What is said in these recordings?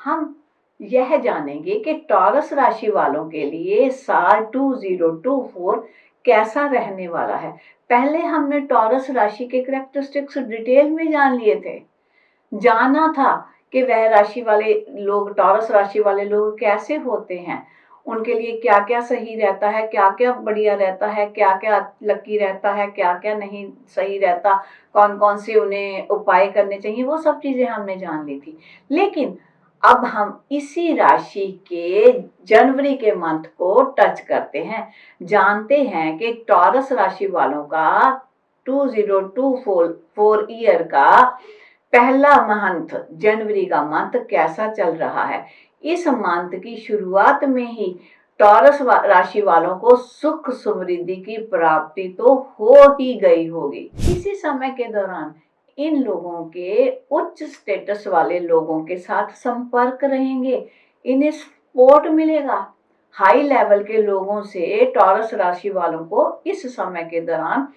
हम यह जानेंगे कि टॉरस राशि वालों के लिए साल 2024 कैसा रहने वाला है। पहले हमने टॉरस राशि के करैक्टरिस्टिक्स डिटेल में जान लिए थे, जाना था कि वह राशि वाले लोग, टॉरस राशि वाले लोग कैसे होते हैं, उनके लिए क्या क्या सही रहता है, क्या क्या बढ़िया रहता है, क्या क्या लकी रहता है, क्या क्या नहीं सही रहता, कौन कौन से उन्हें उपाय करने चाहिए, वो सब चीजें हमने जान ली थी। लेकिन अब हम इसी राशि के जनवरी के मंथ को टच करते हैं, जानते हैं कि टॉरस राशि वालों का 2024 ईयर का पहला मंथ, जनवरी का मंथ कैसा चल रहा है। इस मंथ की शुरुआत में ही टॉरस राशि वालों को सुख समृद्धि की प्राप्ति तो हो ही गई होगी। इसी समय के दौरान इन लोगों के उच्च स्टेटस वाले लोगों के साथ संपर्क रहेंगे, इन्हें सपोर्ट मिलेगा। हाई लेवल के लोगों से टॉरस राशि वालों को इस समय के दौरान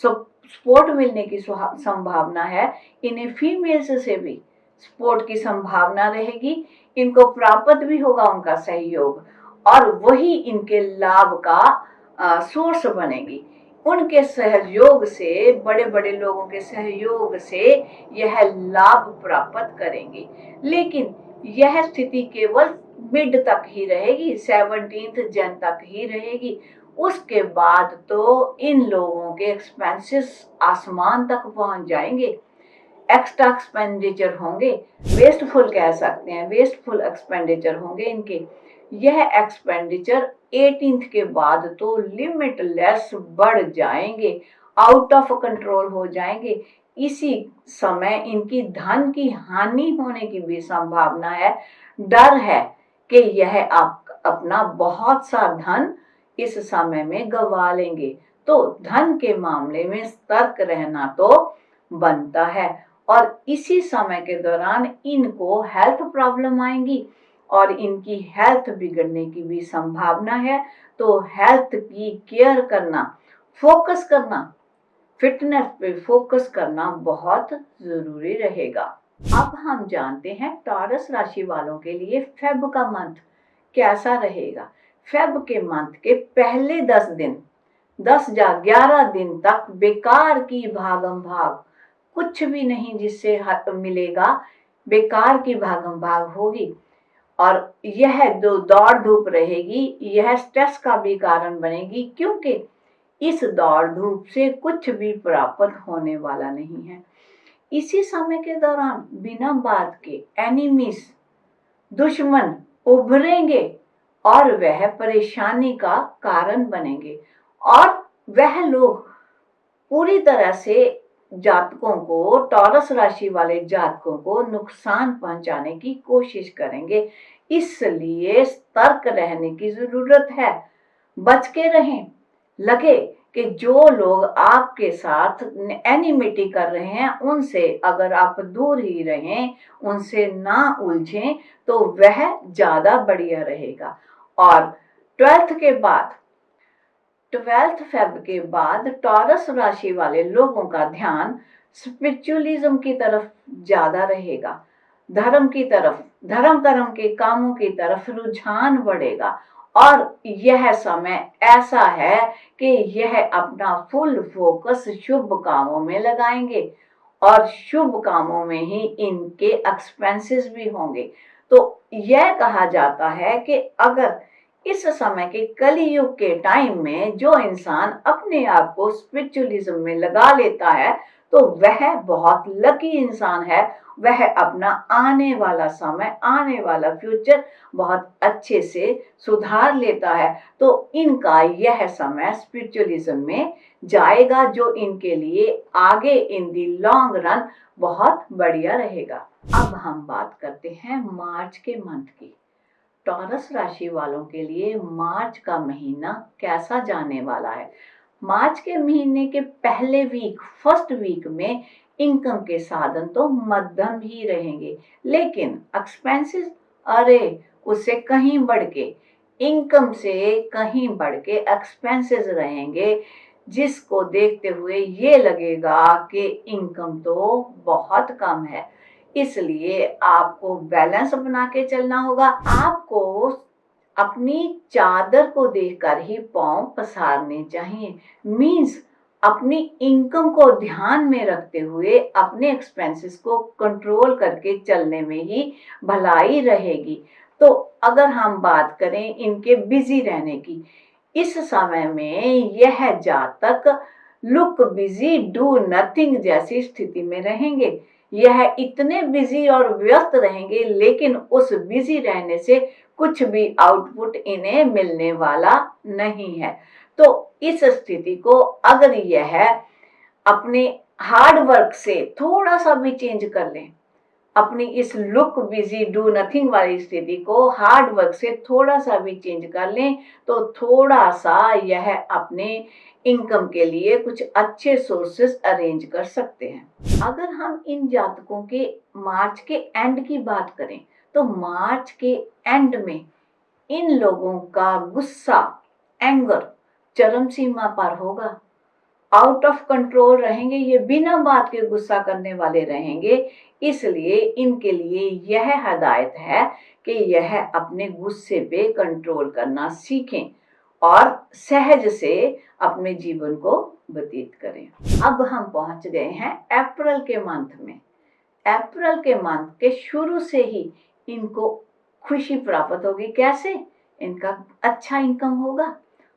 सपोर्ट मिलने की संभावना है। इन्हें फीमेल्स से भी सपोर्ट की संभावना रहेगी, इनको प्राप्त भी होगा उनका सहयोग, और वही इनके लाभ का सोर्स बनेगी। उनके सहयोग से, बड़े बड़े लोगों के सहयोग से यह लाभ प्राप्त करेंगे। लेकिन यह स्थिति केवल मिड तक ही रहेगी, 17 जन तक ही रहेगी। उसके बाद तो इन लोगों के एक्सपेंसेस आसमान तक पहुंच जाएंगे, एक्स्ट्रा एक्सपेंडिचर होंगे, वेस्टफुल कह सकते हैं, वेस्टफुल एक्सपेंडिचर होंगे इनके। यह एक्सपेंडिचर 18 के बाद तो लिमिटलेस बढ़ जाएंगे, आउट ऑफ कंट्रोल हो जाएंगे। इसी समय इनकी धन की हानि होने की भी संभावना है। डर है कि यह आप अपना बहुत सा धन इस समय में गंवा लेंगे। तो धन के मामले में सतर्क रहना तो बनता है। और इसी समय के दौरान इनको हेल्थ प्रॉब्लम आएंगी और इनकी हेल्थ बिगड़ने की भी संभावना है। तो हेल्थ की केयर करना, फोकस करना, फिटनेस पे फोकस करना बहुत जरूरी रहेगा। अब हम जानते हैं टॉरस राशि वालों के लिए फेब का मंथ कैसा रहेगा। फेब के मंथ के पहले 10 दिन, 10 या 11 दिन तक बेकार की भागम भाग, कुछ भी नहीं जिससे हक मिलेगा, बेकार की भागम भाग होगी। और यह जो दौड़ धूप रहेगी, यह स्ट्रेस का भी कारण बनेगी, क्योंकि इस दौड़ धूप से कुछ भी प्राप्त होने वाला नहीं है। इसी समय के दौरान बिना बात के एनिमीज, दुश्मन उभरेंगे और वह परेशानी का कारण बनेंगे, और वह लोग पूरी तरह से जातकों को, टॉरस राशि वाले जातकों को नुकसान पहुंचाने की कोशिश करेंगे। इसलिए सतर्क रहने की जरूरत है, बच के रहें। लगे कि जो लोग आपके साथ एनिमिटी कर रहे हैं, उनसे अगर आप दूर ही रहें, उनसे ना उलझें, तो वह ज्यादा बढ़िया रहेगा। और 12 फेब के बाद टॉरस राशि वाले लोगों का ध्यान स्पिरिचुअलिज्म की तरफ ज्यादा रहेगा, धर्म की तरफ, धर्म कर्म के कामों की तरफ रुझान बढ़ेगा। और यह समय ऐसा है कि यह अपना फुल फोकस शुभ कामों में लगाएंगे, और शुभ कामों में ही इनके एक्सपेंसेस भी होंगे। तो यह कहा जाता है कि अगर इस समय के कलयुग के टाइम में जो इंसान अपने आप को स्पिरिचुअलिज्म में लगा लेता है, तो वह बहुत लकी इंसान है। वह अपना आने वाला समय, आने वाला फ्यूचर बहुत अच्छे से सुधार लेता है। तो इनका यह समय स्पिरिचुअलिज्म में जाएगा, जो इनके लिए आगे इन दी लॉन्ग रन बहुत बढ़िया रहेगा। अब हम बात करते हैं मार्च के मंथ की। टॉरस राशि वालों के लिए मार्च का महीना कैसा जाने वाला है। मार्च के महीने के पहले वीक, फर्स्ट वीक में इनकम के साधन तो मध्यम ही रहेंगे, लेकिन एक्सपेंसेस, अरे उससे कहीं बढ़ के, इनकम से कहीं बढ़ के एक्सपेंसेस रहेंगे, जिसको देखते हुए ये लगेगा कि इनकम तो बहुत कम है। इसलिए आपको बैलेंस बना के चलना होगा। आपको अपनी चादर को देखकर ही पांव पसारने चाहिए। मीन्स अपनी इनकम को ध्यान में रखते हुए अपने एक्सपेंसेस को कंट्रोल करके चलने में ही भलाई रहेगी। तो अगर हम बात करें इनके बिजी रहने की, इस समय में यह जातक लुक बिजी डू नथिंग जैसी स्थिति में रहेंगे। यह इतने बिजी और व्यस्त रहेंगे, लेकिन उस बिजी रहने से कुछ भी आउटपुट इन्हें मिलने वाला नहीं है। तो इस स्थिति को अगर यह अपने हार्ड वर्क से थोड़ा सा भी चेंज कर लें, अपनी इस लुक बिजी डू नथिंग वाली स्थिति को हार्ड वर्क से थोड़ा सा भी चेंज कर लें, तो थोड़ा सा यह अपने इनकम के लिए कुछ अच्छे सोर्सेस अरेंज कर सकते हैं। अगर हम इन जातकों के मार्च के एंड की बात करें, तो मार्च के एंड में इन लोगों का गुस्सा, एंगर चरम सीमा पर होगा। आउट ऑफ कंट्रोल रहेंगे, ये बिना बात के गुस्सा करने वाले रहेंगे। इसलिए इनके लिए यह हदायत है कि यह अपने गुस्से पे कंट्रोल करना सीखें और सहज से अपने जीवन को व्यतीत करें। अब हम पहुंच गए हैं अप्रैल के मंथ में। अप्रैल के मंथ के शुरू से ही इनको खुशी प्राप्त होगी। कैसे? इनका अच्छा इनकम होगा,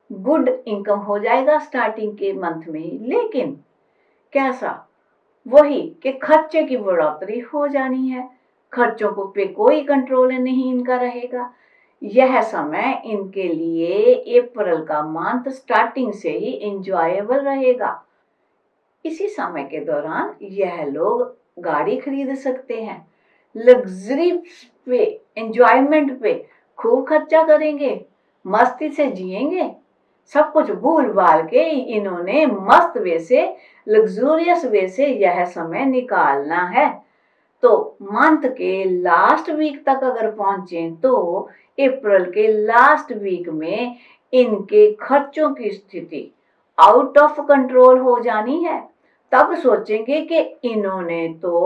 गुड इनकम हो जाएगा स्टार्टिंग के मंथ में ही। लेकिन कैसा? वही कि खर्चे की बढ़ोतरी हो जानी है। खर्चों को पे कोई कंट्रोल नहीं इनका रहेगा। यह समय इनके लिए अप्रैल का मंथ स्टार्टिंग से ही इंजॉयबल रहेगा। इसी समय के दौरान यह लोग गाड़ी खरीद सकते हैं, लग्जरी पे, एंजॉयमेंट पे खूब खर्चा करेंगे, मस्ती से जिएंगे। सब कुछ भूल भाल के इन्होंने मस्त वे से, लग्जूरियस वे से यह समय निकालना है। तो मंथ के लास्ट वीक तक अगर पहुंचे तो अप्रैल के लास्ट वीक में इनके खर्चों की स्थिति आउट ऑफ कंट्रोल हो जानी है। तब सोचेंगे कि इन्होंने तो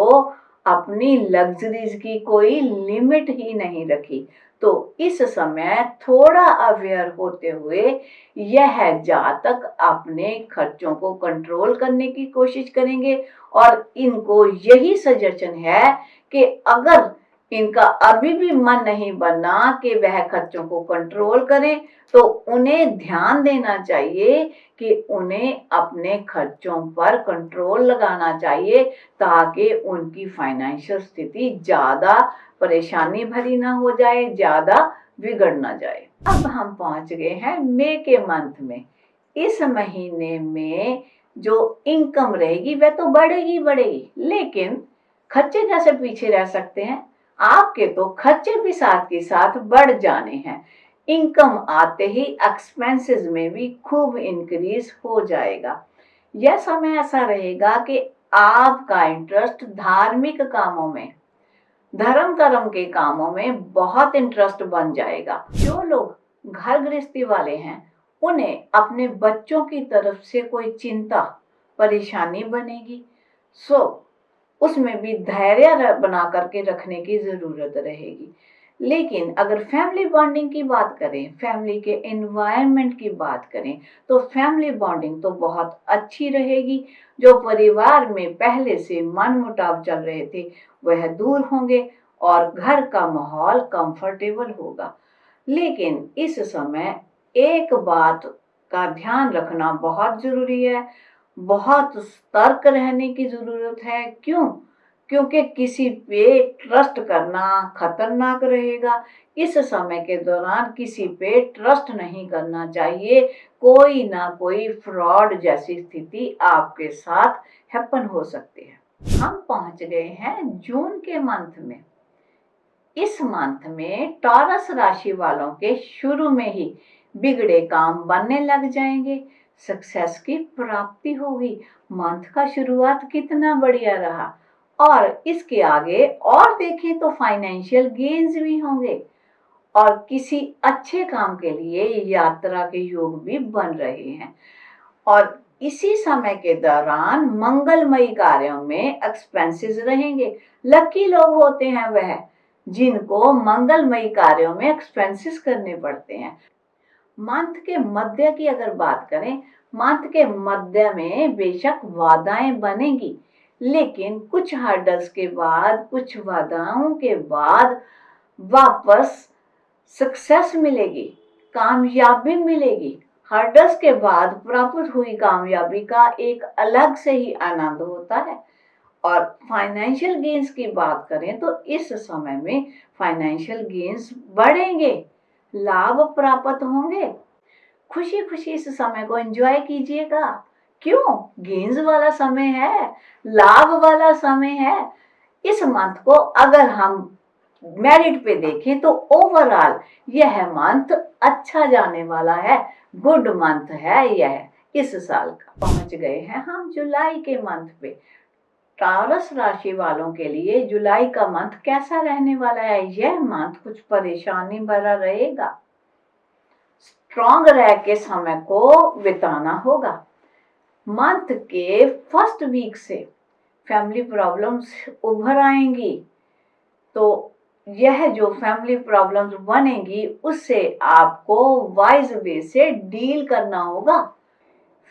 अपनी लग्जरीज की कोई लिमिट ही नहीं रखी। तो इस समय थोड़ा अवेयर होते हुए यह जातक अपने खर्चों को कंट्रोल करने की कोशिश करेंगे। और इनको यही सजेशन है कि अगर इनका अभी भी मन नहीं बना कि वह खर्चों को कंट्रोल करें, तो उन्हें ध्यान देना चाहिए कि उन्हें अपने खर्चों पर कंट्रोल लगाना चाहिए, ताकि उनकी फाइनेंशियल स्थिति ज्यादा परेशानी भरी ना हो जाए, ज्यादा बिगड़ ना जाए। अब हम पहुंच गए हैं मई के मंथ में। इस महीने में जो इनकम रहेगी वह तो बढ़ेगी बढ़ेगी, लेकिन खर्चे कैसे पीछे रह सकते हैं? आपके तो खर्चे भी साथ के साथ बढ़ जाने हैं। इनकम आते ही एक्सपेंसेस में भी खूब इंक्रीज हो जाएगा। यह समय ऐसा रहेगा कि आपका इंटरेस्ट धार्मिक कामों में, धर्म कर्म के कामों में बहुत इंटरेस्ट बन जाएगा। जो लोग घर गृहस्थी वाले हैं, उन्हें अपने बच्चों की तरफ से कोई चिंता, परेशानी बनेगी। उसमें भी धैर्य बना करके रखने की जरूरत रहेगी। लेकिन अगर फैमिली बॉन्डिंग की बात करें, फैमिली के एनवायरनमेंट की बात करें, तो फैमिली बॉन्डिंग तो बहुत अच्छी रहेगी। जो परिवार में पहले से मनमुटाव चल रहे थे वह दूर होंगे और घर का माहौल कंफर्टेबल होगा। लेकिन इस समय एक बात का ध्यान रखना बहुत जरूरी है, बहुत सतर्क रहने की जरूरत है। क्यों? क्योंकि किसी पे ट्रस्ट करना खतरनाक रहेगा। इस समय के दौरान किसी पे ट्रस्ट नहीं करना चाहिए। कोई ना कोई फ्रॉड जैसी स्थिति आपके साथ हैपन हो सकती है। हम पहुंच गए हैं जून के मंथ में। इस मंथ में टॉरस राशि वालों के शुरू में ही बिगड़े काम बनने लग जाएंगे, सक्सेस की प्राप्ति होगी। मंथ का शुरुआत कितना बढ़िया रहा, और इसके आगे और देखें तो फाइनेंशियल गेन्स भी होंगे और किसी अच्छे काम के लिए यात्रा के योग भी बन रहे हैं। और इसी समय के दौरान मंगलमयी कार्यों में एक्सपेंसेस रहेंगे। लकी लोग होते हैं वह जिनको मंगलमयी कार्यों में एक्सपेंसेस करने पड़ते हैं। मंथ के मध्य की अगर बात करें, मंथ के मध्य में बेशक बाधाएं बनेगी, लेकिन कुछ हर्डल्स के बाद, कुछ बाधाओं के बाद वापस सक्सेस मिलेगी, कामयाबी मिलेगी। हर्डल्स के बाद प्राप्त हुई कामयाबी का एक अलग से ही आनंद होता है। और फाइनेंशियल गेन्स की बात करें तो इस समय में फाइनेंशियल गेन्स बढ़ेंगे, लाभ प्राप्त होंगे। खुशी खुशी इस समय को एंजॉय कीजिएगा। क्यों? गेन्स वाला समय है, लाभ वाला समय है। इस मंथ को अगर हम मेरिट पे देखें तो ओवरऑल यह मंथ अच्छा जाने वाला है, गुड मंथ है यह इस साल का। पहुंच गए हैं हम जुलाई के मंथ पे। टॉरस राशि वालों के लिए जुलाई का मंथ कैसा रहने वाला है? यह मंथ कुछ परेशानी भरा रहेगा। स्ट्रॉन्ग रह के समय को बिताना होगा। मंथ के फर्स्ट वीक से फैमिली प्रॉब्लम्स उभर आएंगी, तो यह जो फैमिली प्रॉब्लम्स बनेगी उससे आपको वाइज वे से डील करना होगा।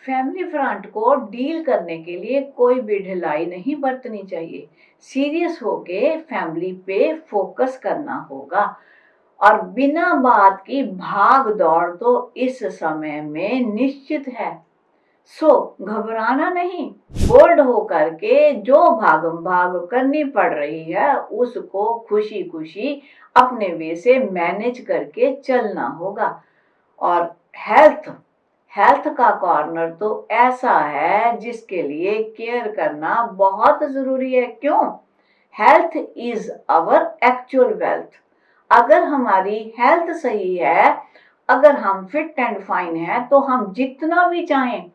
फैमिली फ्रंट को डील करने के लिए कोई भी ढिलाई नहीं बरतनी चाहिए। सीरियस होके फैमिली पे फोकस करना होगा और बिना बात की भाग दौड़ तो इस समय में निश्चित है। सो घबराना नहीं, बोल्ड होकर के जो भागम भाग करनी पड़ रही है उसको खुशी खुशी अपने वे से मैनेज करके चलना होगा। और हेल्थ हेल्थ का कॉर्नर तो ऐसा है जिसके लिए केयर करना बहुत जरूरी है। क्यों? Health is our actual wealth. अगर हमारी हेल्थ सही है, अगर हम फिट एंड फाइन है, तो हम जितना भी चाहें,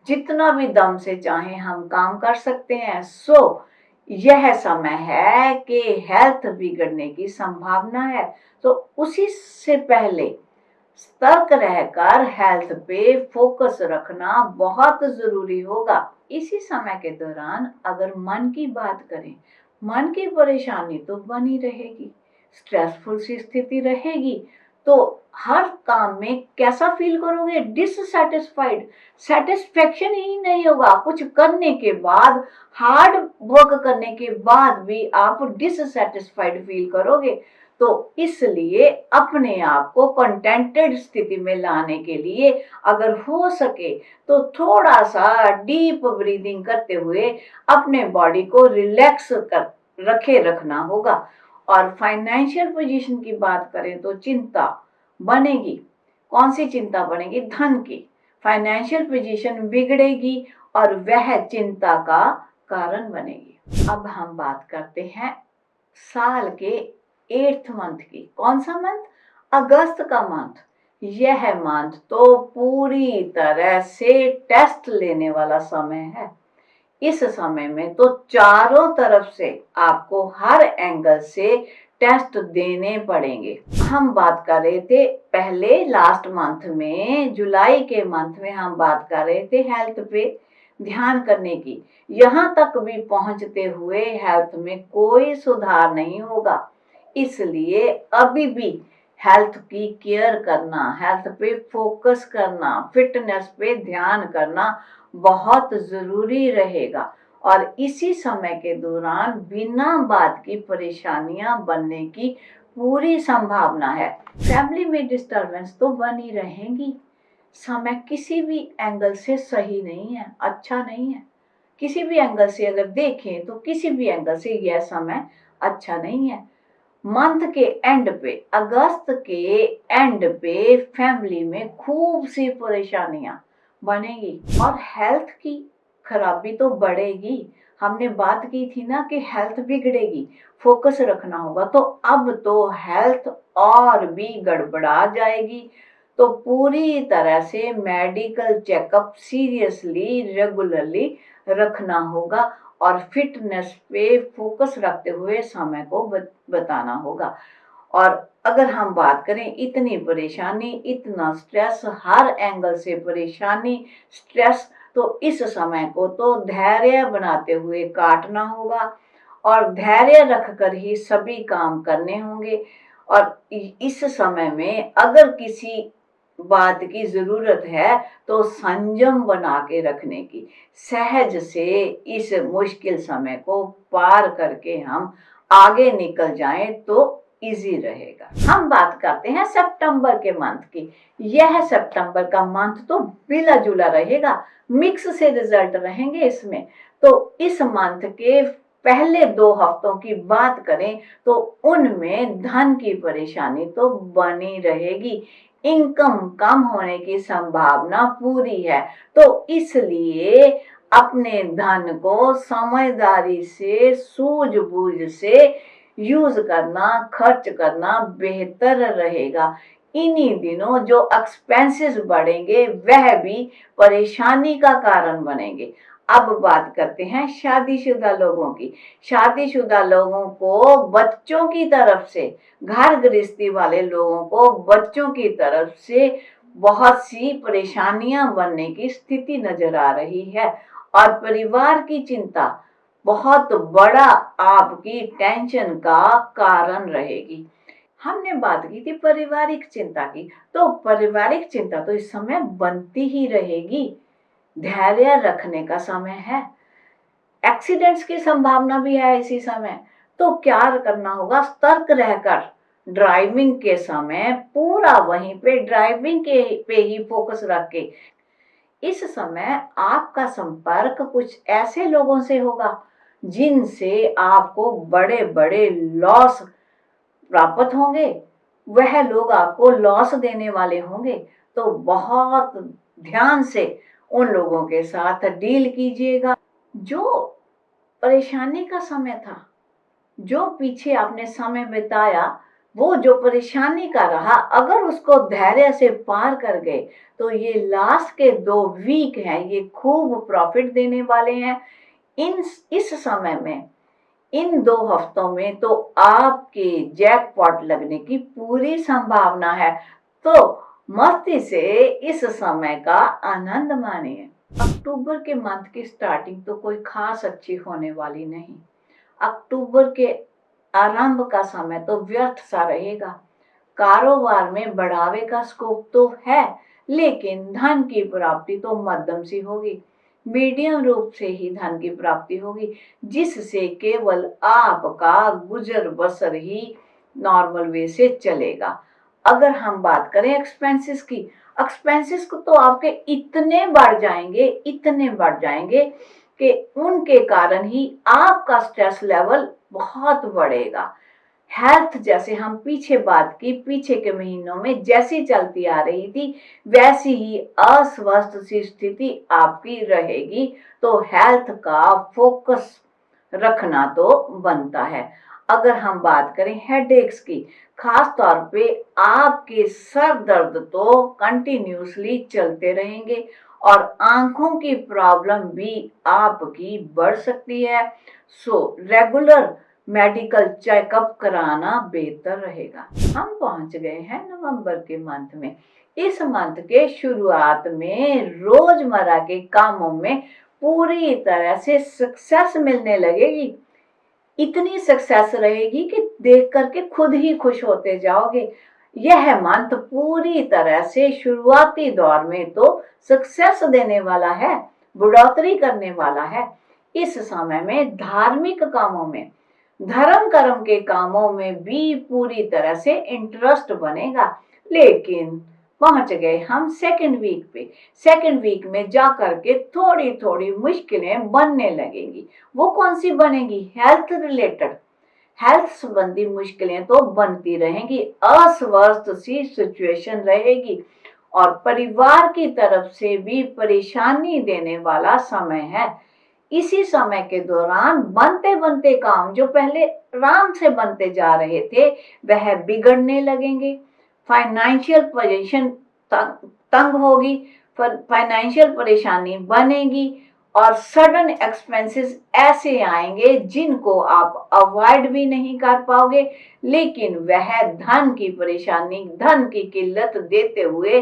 जितना भी दम से चाहें हम काम कर सकते हैं। सो यह समय है कि हेल्थ बिगड़ने की संभावना है, तो उसी से पहले सतर्क रहकर हेल्थ पे फोकस रखना बहुत जरूरी होगा। इसी समय के दौरान अगर मन की बात करें, मन की परेशानी तो बनी रहेगी, स्ट्रेसफुल सी स्थिति रहेगी। तो हर काम में कैसा फील करोगे? डिससेटिस्फाइड, सेटिस्फेक्शन ही नहीं होगा। कुछ करने के बाद, हार्ड वर्क करने के बाद भी आप डिससेटिस्फाइड फील करोगे। तो इसलिए अपने आप को कंटेंटेड स्थिति में लाने के लिए अगर हो सके तो थोड़ा सा डीप ब्रीदिंग करते हुए अपने बॉडी को रिलैक्स कर रखे रखना होगा। और फाइनेंशियल पोजीशन की बात करें तो चिंता बनेगी। कौन सी चिंता बनेगी? धन की। फाइनेंशियल पोजीशन बिगड़ेगी और वह चिंता का कारण बनेगी। अब हम बात करते हैं साल के 8th मंथ की। कौन सा मंथ? अगस्त का मंथ। यह मंथ तो पूरी तरह से टेस्ट लेने वाला समय है। इस समय में तो चारों तरफ से आपको हर एंगल से टेस्ट देने पड़ेंगे। हम बात कर रहे थे पहले लास्ट मंथ में, जुलाई के मंथ में हम बात कर रहे थे हेल्थ पे ध्यान करने की। यहाँ तक भी पहुंचते हुए हेल्थ में कोई सुधार नहीं होगा। इसलिए अभी भी हेल्थ की केयर करना, हेल्थ पे फोकस करना, फिटनेस पे ध्यान करना बहुत जरूरी रहेगा। और इसी समय के दौरान बिना बात की परेशानियां बनने की पूरी संभावना है। फैमिली में डिस्टरबेंस तो बनी रहेंगी। समय किसी भी एंगल से सही नहीं है, अच्छा नहीं है। किसी भी एंगल से अगर देखें तो किसी भी एंगल से यह समय अच्छा नहीं है। मंथ के एंड पे, अगस्त के एंड पे फैमिली में खूब सी परेशानियां बनेगी और हेल्थ की खराबी तो बढ़ेगी। हमने बात की थी ना कि हेल्थ बिगड़ेगी, फोकस रखना होगा। तो अब तो हेल्थ और भी गड़बड़ा जाएगी। तो पूरी तरह से मेडिकल चेकअप सीरियसली रेगुलरली रखना होगा और फिटनेस पे फोकस रखते हुए समय को बताना होगा। और अगर हम बात करें, इतनी परेशानी, इतना स्ट्रेस, हर एंगल से परेशानी, स्ट्रेस, तो इस समय को तो धैर्य बनाते हुए काटना होगा और धैर्य रखकर ही सभी काम करने होंगे। और इस समय में अगर किसी बात की जरूरत है तो संयम बना के रखने की, सहज से इस मुश्किल समय को पार करके हम आगे निकल जाएं तो इजी रहेगा। हम बात करते हैं सितंबर के मंथ की। यह सितंबर का मंथ तो मिला जुला रहेगा, मिक्स से रिजल्ट रहेंगे इसमें। तो इस मंथ के पहले 2 हफ्तों की बात करें तो उनमें धन की परेशानी तो बनी रहेगी, इनकम कम होने की संभावना पूरी है। तो इसलिए अपने धन को समझदारी से, सूझबूझ से यूज करना, खर्च करना बेहतर रहेगा। इन्हीं दिनों जो एक्सपेंसेस बढ़ेंगे वह भी परेशानी का कारण बनेंगे। अब बात करते हैं शादीशुदा लोगों की। शादीशुदा लोगों को बच्चों की तरफ से, घर गृहस्थी वाले लोगों को बच्चों की तरफ से बहुत सी परेशानियां बनने की स्थिति नजर आ रही है और परिवार की चिंता बहुत बड़ा आपकी टेंशन का कारण रहेगी। हमने बात की थी पारिवारिक चिंता की, तो पारिवारिक चिंता तो इस समय बनती ही रहेगी। धैर्य रखने का समय है, एक्सीडेंट्स की संभावना भी है इसी समय। तो क्या करना होगा, सतर्क रहकर ड्राइविंग के समय पूरा वहीं पे ड्राइविंग के पे ही फोकस रख के। इस समय आपका संपर्क कुछ ऐसे लोगों से होगा जिनसे आपको बड़े बड़े लॉस प्राप्त होंगे, वह लोग आपको लॉस देने वाले होंगे। तो बहुत ध्यान से उन लोगों के साथ डील कीजिएगा। जो परेशानी का समय था, जो पीछे आपने समय बिताया, वो जो परेशानी का रहा, अगर उसको धैर्य से पार कर गए तो ये लास्ट के 2 वीक हैं, ये खूब प्रॉफिट देने वाले हैं। इस समय में, इन 2 हफ्तों में तो आपके जैकपॉट लगने की पूरी संभावना है। तो मस्ती से इस समय का आनंद मानिए। अक्टूबर के मंथ की स्टार्टिंग तो कोई खास अच्छी होने वाली नहीं। अक्टूबर के आरंभ का समय तो व्यर्थ सा रहेगा। कारोबार में बढ़ावे का स्कोप तो है, लेकिन धन की प्राप्ति तो मध्यम सी होगी। मीडियम रूप से ही धन की प्राप्ति होगी, जिससे केवल आपका गुजर बसर ही नॉर्मल वे से चलेगा। अगर हम बात करें एक्सपेंसेस की, एक्सपेंसेस को तो आपके इतने बढ़ जाएंगे, इतने बढ़ जाएंगे कि उनके कारण ही आपका स्ट्रेस लेवल बहुत बढ़ेगा। हेल्थ, जैसे हम पीछे बात की, पीछे के महीनों में जैसी चलती आ रही थी वैसी ही अस्वस्थ सी स्थिति आपकी रहेगी। तो हेल्थ का फोकस रखना तो बनता है। अगर हम बात करें हेडेक्स की, खास तौर पे आपके सर दर्द तो कंटिन्यूसली चलते रहेंगे और आंखों की प्रॉब्लम भी आपकी बढ़ सकती है। सो रेगुलर मेडिकल चेकअप कराना बेहतर रहेगा। हम पहुंच गए हैं नवंबर के मंथ में। इस मंथ के शुरुआत में रोजमर्रा के कामों में पूरी तरह से सक्सेस मिलने लगेगी। इतनी सक्सेस रहेगी कि देख करके खुद ही खुश होते जाओगे। यह मंथ पूरी तरह से शुरुआती दौर में तो सक्सेस देने वाला है, बढ़ोतरी करने वाला है। इस समय में धार्मिक कामों में, धर्म कर्म के कामों में भी पूरी तरह से इंटरेस्ट बनेगा। लेकिन पहुंच गए हम सेकंड वीक पे। सेकंड वीक में जाकर के थोड़ी थोड़ी मुश्किलें बनने लगेंगी। वो कौन सी बनेगी? हेल्थ रिलेटेड, हेल्थ संबंधी मुश्किलें तो बनती रहेंगी, अस्वस्थ सी सिचुएशन रहेगी और परिवार की तरफ से भी परेशानी देने वाला समय है। इसी समय के दौरान बनते बनते काम जो पहले आराम से बनते जा रहे थे वह बिगड़ने लगेंगे। फाइनेंशियल पोजीशन तंग होगी, फाइनेंशियल परेशानी बनेगी और सडन एक्सपेंसेस ऐसे आएंगे जिनको आप अवॉइड भी नहीं कर पाओगे, लेकिन वह धन की परेशानी, धन की किल्लत देते हुए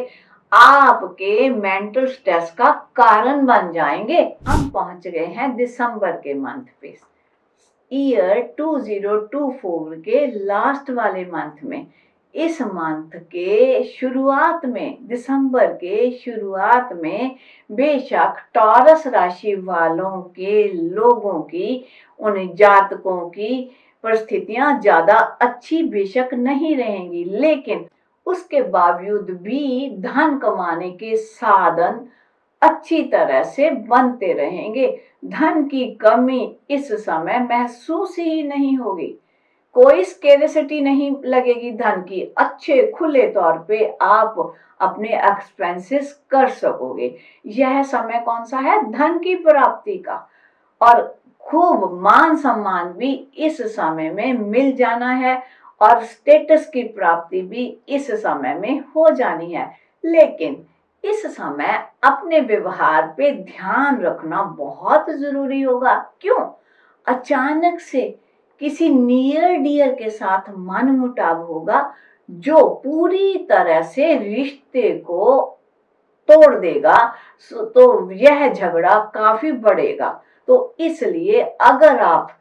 आपके मेंटल स्ट्रेस का कारण बन जाएंगे। हम पहुंच गए हैं दिसंबर के मंथ पे, ईयर 2024 के लास्ट वाले मंथ में। इस मंथ के शुरुआत में, दिसंबर के शुरुआत में, बेशक टॉरस राशि वालों के लोगों की, उन जातकों की परिस्थितियां ज्यादा अच्छी बेशक नहीं रहेंगी, लेकिन उसके बावजूद भी धन कमाने के साधन अच्छी तरह से बनते रहेंगे। धन की कमी इस समय महसूस ही नहीं होगी, कोई स्केर्सिटी नहीं लगेगी धन की। अच्छे खुले तौर पे आप अपने एक्सपेंसेस कर सकोगे। यह समय कौन सा है? धन की प्राप्ति का। और खूब मान सम्मान भी इस समय में मिल जाना है और स्टेटस की प्राप्ति भी इस समय में हो जानी है। लेकिन इस समय अपने व्यवहार पे ध्यान रखना बहुत जरूरी होगा। क्यों? अचानक से किसी नियर डियर के साथ मनमुटाव होगा जो पूरी तरह से रिश्ते को तोड़ देगा, तो यह झगड़ा काफी बढ़ेगा। तो इसलिए अगर आप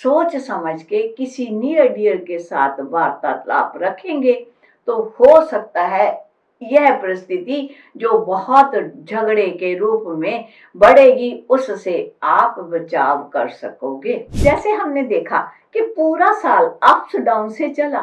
सोच समझ के किसी नियर डियर के साथ वार्तालाप रखेंगे तो हो सकता है यह परिस्थिति जो बहुत झगड़े के रूप में बढ़ेगी उससे आप बचाव कर सकोगे। जैसे हमने देखा कि पूरा साल अप्स डाउन से चला,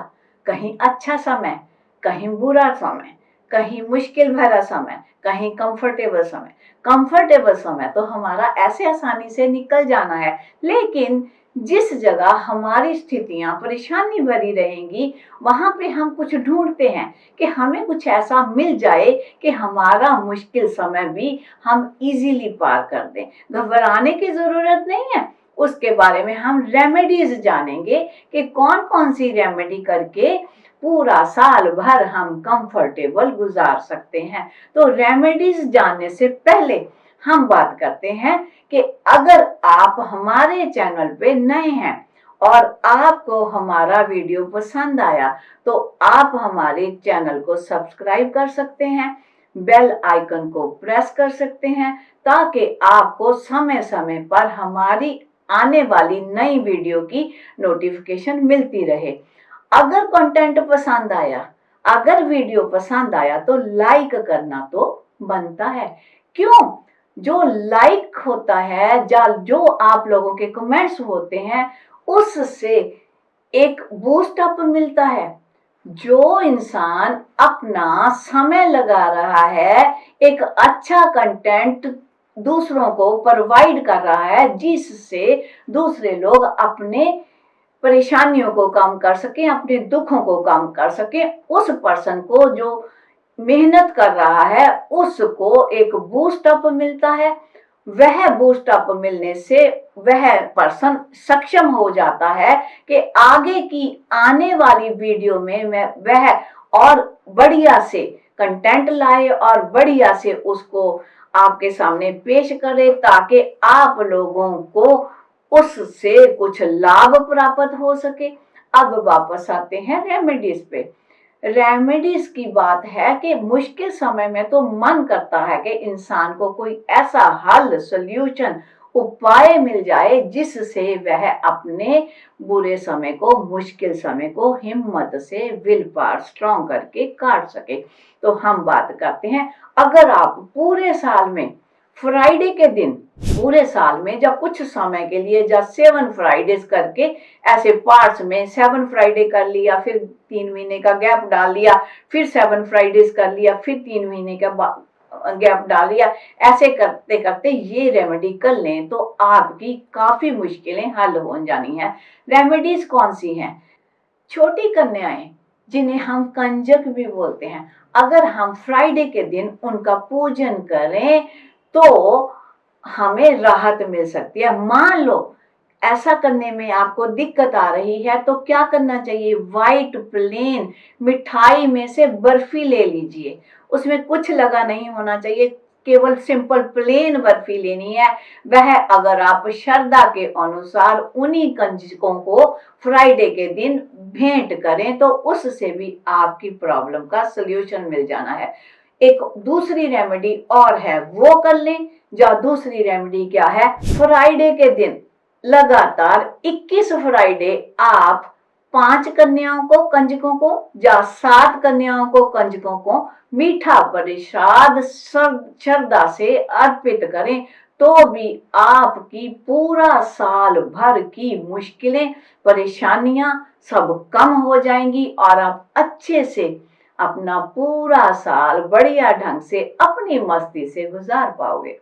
कहीं अच्छा समय, कहीं बुरा समय, कहीं मुश्किल भरा समय, कहीं कंफर्टेबल समय। कंफर्टेबल समय तो हमारा ऐसे आसानी से निकल जाना है, लेकिन जिस जगह हमारी स्थितियां परेशानी भरी रहेंगी वहां पे हम कुछ ढूंढते हैं कि हमें कुछ ऐसा मिल जाए कि हमारा मुश्किल समय भी हम इजीली पार कर दें। घबराने की जरूरत नहीं है, उसके बारे में हम रेमेडीज जानेंगे कि कौन कौन सी रेमेडी करके पूरा साल भर हम कंफर्टेबल गुजार सकते हैं। तो रेमेडीज जानने से पहले हम बात करते हैं कि अगर आप हमारे चैनल पे नए हैं और आपको हमारा वीडियो पसंद आया तो आप हमारे चैनल को सब्सक्राइब कर सकते हैं, बेल आइकन को प्रेस कर सकते हैं ताकि आपको समय समय पर हमारी आने वाली नई वीडियो की नोटिफिकेशन मिलती रहे। अगर कंटेंट पसंद आया, अगर वीडियो पसंद आया तो लाइक करना तो बनता है। क्यों? जो लाइक होता है, जो आप लोगों के कमेंट्स होते हैं, उससे एक बूस्ट अप मिलता है। जो इंसान अपना समय लगा रहा है, एक अच्छा कंटेंट दूसरों को प्रोवाइड कर रहा है जिससे दूसरे लोग अपने परेशानियों को कम कर सकें, अपने दुखों को कम कर सकें, उस पर्सन को जो मेहनत कर रहा है उसको एक बूस्ट अप मिलता है। वह बूस्ट अप मिलने से वह पर्सन सक्षम हो जाता है कि आगे की आने वाली वीडियो में वह और बढ़िया से कंटेंट लाए और बढ़िया से उसको आपके सामने पेश करे ताकि आप लोगों को उससे कुछ लाभ प्राप्त हो सके। अब वापस आते हैं रेमेडीज पे। रेमेडीज की बात है कि मुश्किल समय में तो मन करता है कि इंसान को कोई ऐसा हल, सॉल्यूशन, उपाय मिल जाए जिससे वह अपने बुरे समय को, मुश्किल समय को हिम्मत से विल पावर स्ट्रॉन्ग करके काट सके। तो हम बात करते हैं, अगर आप पूरे साल में फ्राइडे के दिन, पूरे साल में जब कुछ समय के लिए जब 7 फ्राइडेज करके ऐसे पार्ट्स में 7 फ्राइडे कर लिया, फिर 3 महीने का गैप डाल लिया, फिर 7 फ्राइडेज कर लिया, फिर 3 महीने का गैप डाल लिया, ऐसे करते करते ये रेमेडी कर लें तो आपकी काफी मुश्किलें हल हो जानी है। रेमेडीज कौन सी हैं? छोटी कन्याएं जिन्हें हम कंजक भी बोलते हैं, अगर हम फ्राइडे के दिन उनका पूजन करें तो हमें राहत मिल सकती है। मान लो ऐसा करने में आपको दिक्कत आ रही है तो क्या करना चाहिए? व्हाइट प्लेन मिठाई में से बर्फी ले लीजिए, उसमें कुछ लगा नहीं होना चाहिए, केवल सिंपल प्लेन बर्फी लेनी है। वह अगर आप श्रद्धा के अनुसार उन्हीं कंजकों को फ्राइडे के दिन भेंट करें तो उससे भी आपकी प्रॉब्लम का सलूशन मिल जाना है। एक दूसरी रेमेडी और है, वो कर लें। या दूसरी रेमेडी क्या है, फ्राइडे के दिन लगातार 21 फ्राइडे आप 5 कन्याओं को, कंजकों को, या 7 कन्याओं को, कंजकों को मीठा प्रसाद श्रद्धा से अर्पित करें, तो भी आपकी पूरा साल भर की मुश्किलें, परेशानियां सब कम हो जाएंगी और आप अच्छे से अपना पूरा साल बढ़िया ढंग से अपनी मस्ती से गुजार पाओगे।